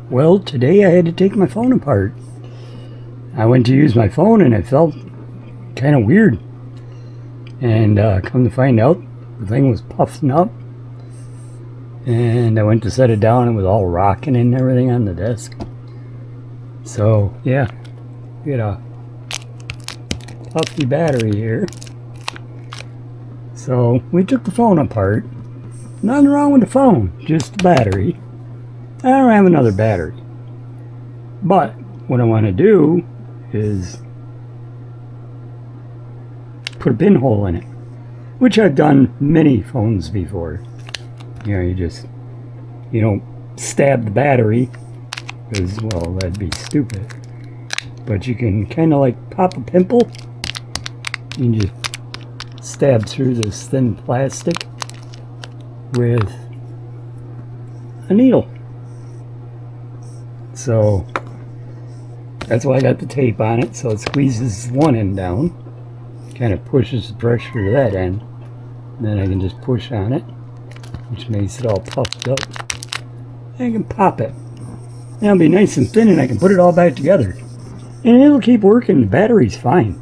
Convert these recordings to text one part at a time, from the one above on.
Well, today I had to take my phone apart. I went to use my phone and it felt kind of weird. And come to find out, the thing was puffing up. And I went to set it down and it was all rocking and everything on the desk. So, yeah, we got a puffy battery here. So, we took the phone apart. Nothing wrong with the phone, just the battery. I don't have another battery. But what I want to do is put a pinhole in it, which I've done many phones before. You know, you don't stab the battery, because, well, that'd be stupid. But you can kind of like pop a pimple. You can just stab through this thin plastic with a needle. So that's why I got the tape on it, so it squeezes one end down, kind of pushes the pressure to that end, and then I can just push on it, which makes it all puffed up. I can pop it. And it'll be nice and thin, and I can put it all back together. And it'll keep working. The battery's fine.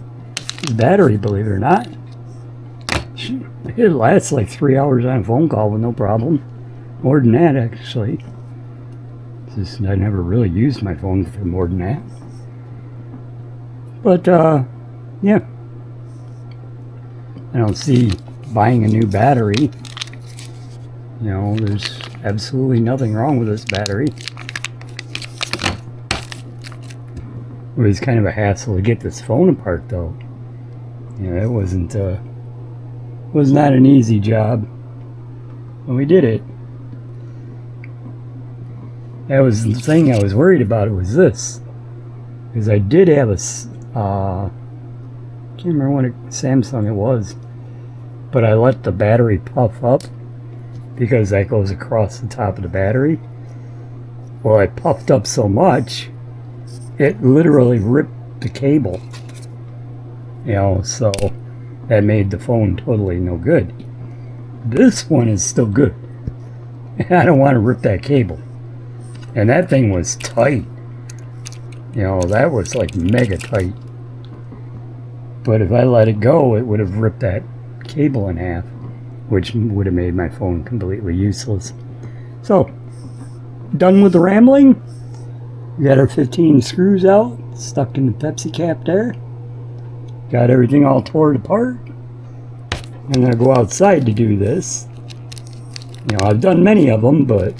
The battery, believe it or not, it lasts like 3 hours on a phone call with no problem. More than that, actually. Just, I never really used my phone for more than that. But, yeah. I don't see buying a new battery. You know, there's absolutely nothing wrong with this battery. It was kind of a hassle to get this phone apart, though. You know, it was not an easy job. But we did it. That was the thing I was worried about. It was this, because I did have a can't remember what Samsung it was, but I let the battery puff up because that goes across the top of the battery. Well, it puffed up so much it literally ripped the cable. You know, so that made the phone totally no good. This one is still good. I don't want to rip that cable. And that thing was tight. You know, that was like mega tight. But if I let it go, it would have ripped that cable in half, which would have made my phone completely useless. So, done with the rambling. We got our 15 screws out, stuck in the Pepsi cap there. Got everything all torn apart. I'm going to go outside to do this. You know, I've done many of them, but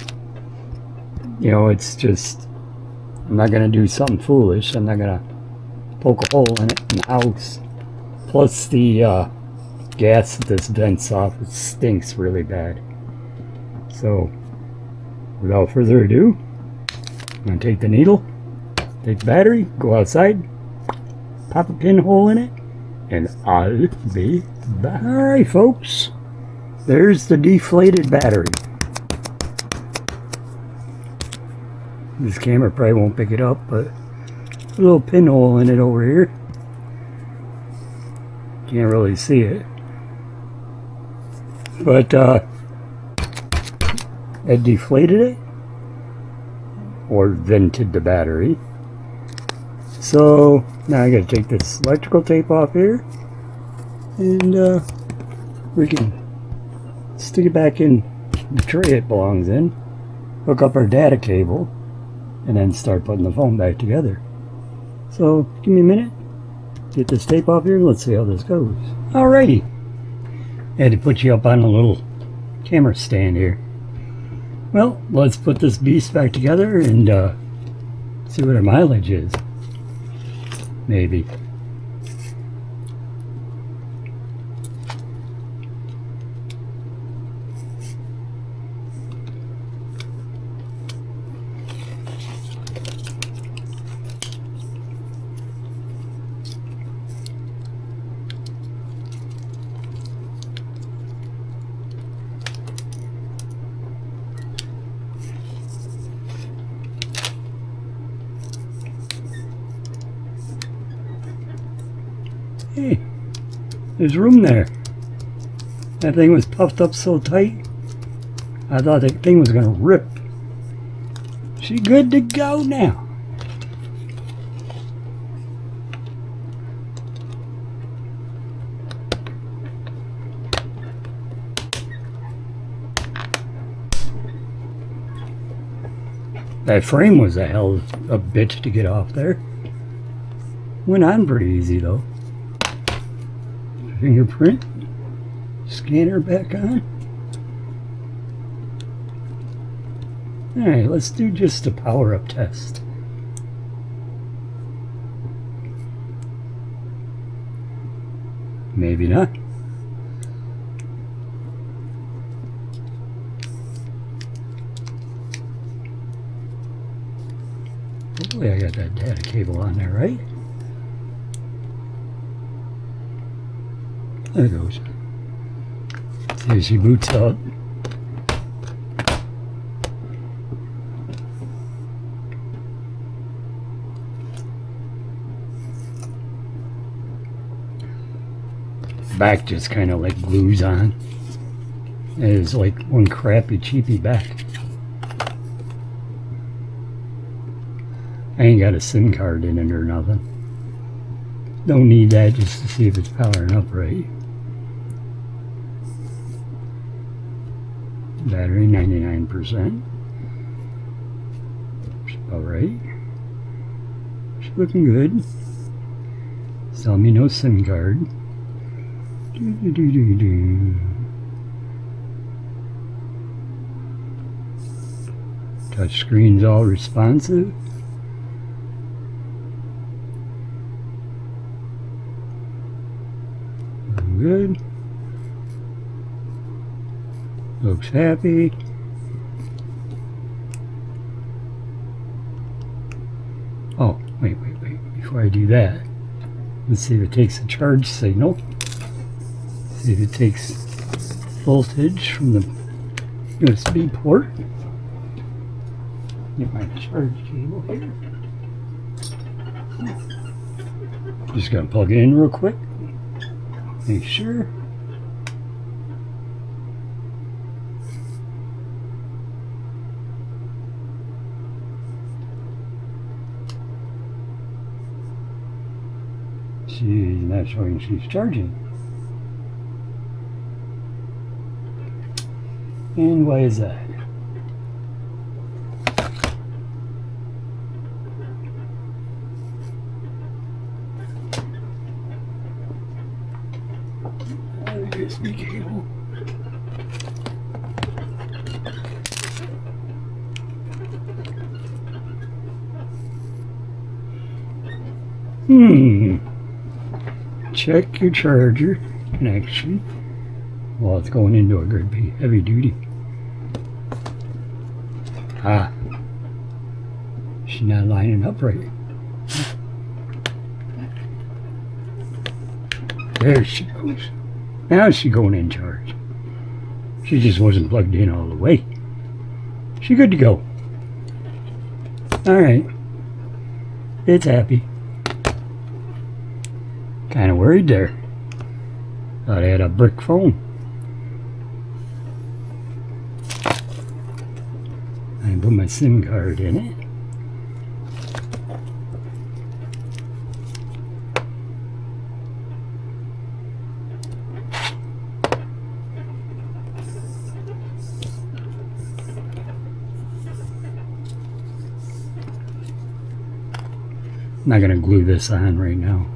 you know, it's just, I'm not going to do something foolish. I'm not going to poke a hole in it in the house. Plus the gas that this vents off, it stinks really bad. So, without further ado, I'm going to take the needle, take the battery, go outside, pop a pinhole in it, and I'll be back. Alright folks, there's the deflated battery. This camera probably won't pick it up, but a little pinhole in it over here. Can't really see it. But it deflated it, or vented the battery. So now I gotta take this electrical tape off here, and we can stick it back in the tray it belongs in, hook up our data cable, and then start putting the phone back together. So, give me a minute. Get this tape off here. Let's see how this goes. Alrighty. I had to put you up on a little camera stand here. Well, let's put this beast back together and see what our mileage is. Maybe. Hey, there's room there. That thing was puffed up so tight, I thought that thing was going to rip. She good to go now. That frame was a hell of a bitch to get off there. Went on pretty easy though. Fingerprint. Scanner back on. Alright, let's do just a power-up test. Maybe not. Hopefully I got that data cable on there, right? There it goes. See if she boots up. Back just kind of like glues on. It is like one crappy cheapy back. I ain't got a SIM card in it or nothing. Don't need that just to see if it's powering up right. Battery 99%. Alright. She's looking good. Tell me no SIM card. Touch screen's all responsive. Good. Looks happy. Oh, wait. Before I do that, let's see if it takes a charge signal. See if it takes voltage from the USB port. Get my charge cable here. Just gonna plug it in real quick. Make sure. She's not showing she's charging. And why is that? USB cable. Check your charger connection while it's going into a good heavy duty. She's not lining up right. There she goes. Now she's going in charge. She just wasn't plugged in all the way. She's good to go. Alright. It's happy. Kind of worried there. Thought I had a brick phone. I put my SIM card in it. I'm not going to glue this on right now.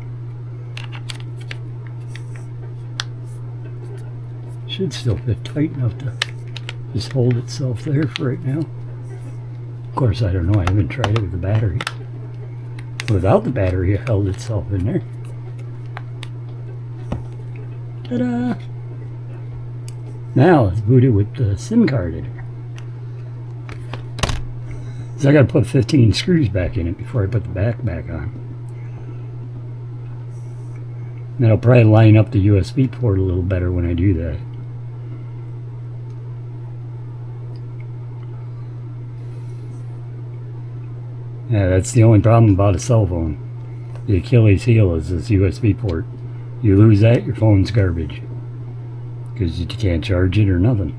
Should still fit tight enough to just hold itself there for right now. Of course, I don't know. I haven't tried it with the battery. Without the battery, it held itself in there. Ta-da! Now let's boot it with the SIM card in it. So I got to put 15 screws back in it before I put the back on. That'll probably line up the USB port a little better when I do that. Yeah, that's the only problem about a cell phone. The Achilles heel is this USB port. You lose that, your phone's garbage. Because you can't charge it or nothing.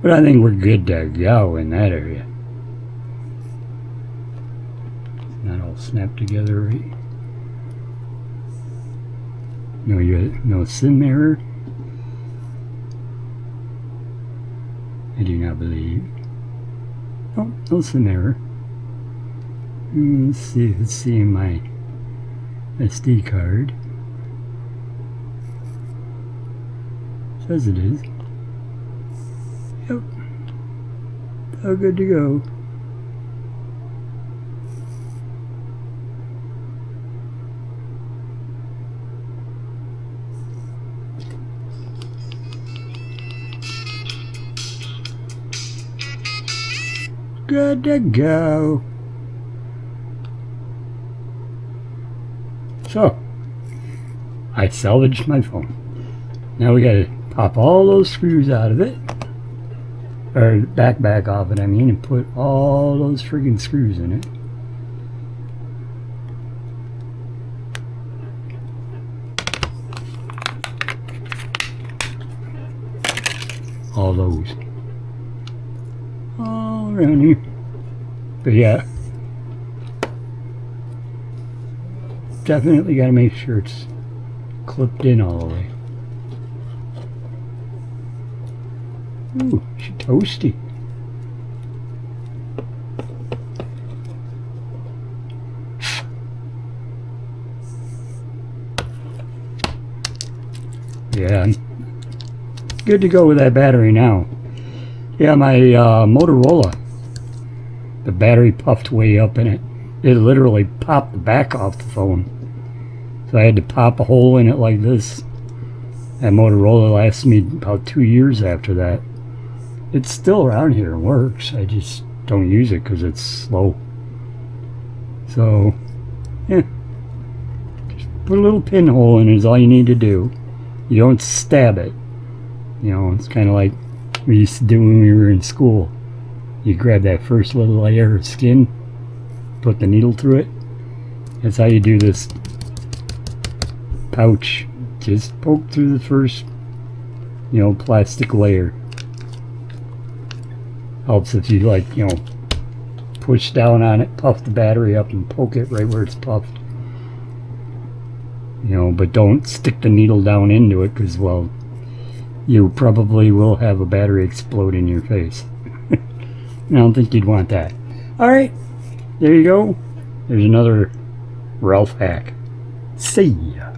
But I think we're good to go in that area. Not all snapped together right. No sim error. I do not believe. Oh, no sim error. Let's see if it's seeing my SD card. Says it is. Yep. All good to go. Good to go. So, I salvaged my phone. Now we gotta pop all those screws out of it. Or back off it, I mean, and put all those friggin' screws in it. All those. All around here. But yeah. Definitely gotta make sure it's clipped in all the way. Ooh, she's toasty. Yeah, good to go with that battery now. Yeah, my Motorola, the battery puffed way up in it. It literally popped the back off the phone. So I had to pop a hole in it like this. That Motorola lasted me about 2 years after that. It's still around here and works. I just don't use it because it's slow. So, yeah. Just put a little pinhole in it is all you need to do. You don't stab it. You know, it's kind of like we used to do when we were in school. You grab that first little layer of skin, put the needle through it. That's how you do this pouch. Just poke through the first, plastic layer. Helps if you push down on it, puff the battery up and poke it right where it's puffed. But don't stick the needle down into it because, well, you probably will have a battery explode in your face. I don't think you'd want that. Alright, there you go. There's another Ralph hack. See ya.